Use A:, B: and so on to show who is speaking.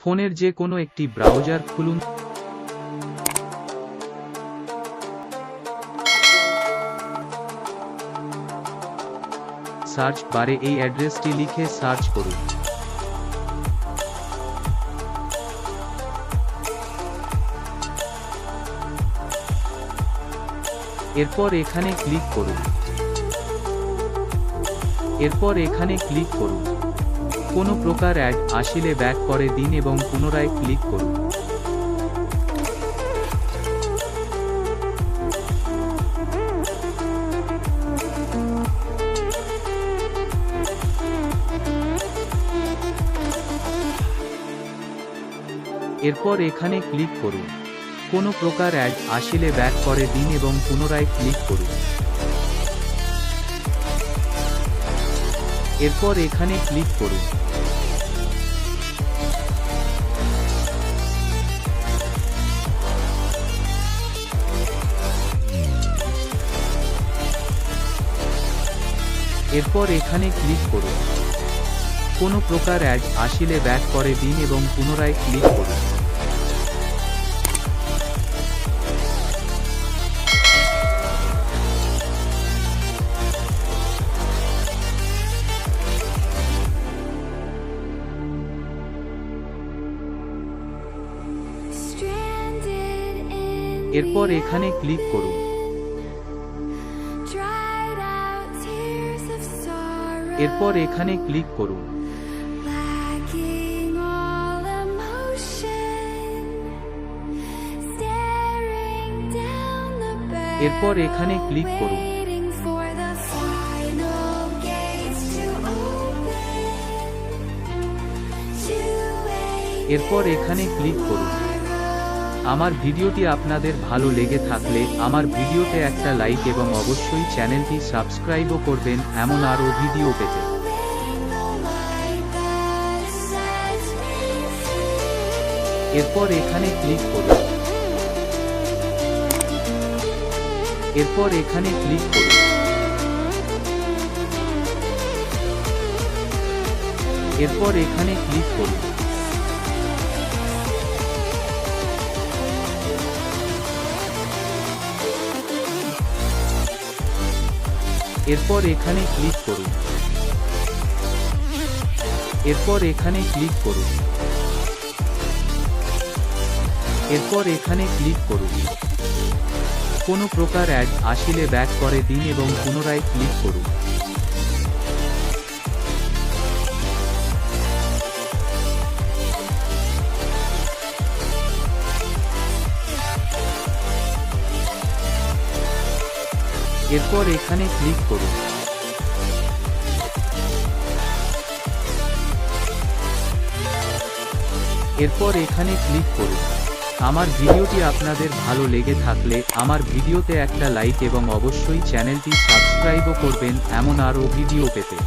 A: ফোনের যে কোনো একটি ব্রাউজার খুলুন। সার্চ বারে এই অ্যাড্রেসটি লিখে সার্চ করুন। এরপর এখানে ক্লিক করুন। কোনো প্রকার অ্যাড আসলে ব্যাক করে দিন এবং পুনরায় ক্লিক করুন। এরপর এখানে ক্লিক করুন। কোনো প্রকার অ্যাড আসলে ব্যাক করে দিন এবং পুনরায় ক্লিক করুন। এরপর এখানে ক্লিক করুন। এরপর এখানে ক্লিক করুন। কোনো প্রকার অ্যাড আসলে ব্যাক করে দিন এবং পুনরায় ক্লিক করুন। এরপর এখানে ক্লিক করুন। এরপর এখানে ক্লিক করুন। এরপর এখানে ক্লিক করুন। এরপর এখানে ক্লিক করুন। আমার ভিডিওটি আপনাদের ভালো লেগে থাকলে আমার ভিডিওতে একটা লাইক এবং অবশ্যই চ্যানেলটি সাবস্ক্রাইবও করবেন এমন আরও ভিডিও পেতে। এরপর এখানে ক্লিক করুন। এরপর এখানে ক্লিক করুন। এরপর এখানে ক্লিক করুন। এরপর এখানে ক্লিক করুন। এরপর এখানে ক্লিক করুন। এরপর এখানে ক্লিক করুন। কোনো প্রকার অ্যাড আসলে ব্যাক করে দিন এবং পুনরায় ক্লিক করুন। এরপর এখানে ক্লিক করুন। এরপর এখানে ক্লিক করুন। আমার ভিডিওটি আপনাদের ভালো লেগে থাকলে আমার ভিডিওতে একটা লাইক এবং অবশ্যই চ্যানেলটি সাবস্ক্রাইবও করবেন এমন আরও ভিডিও পেতে।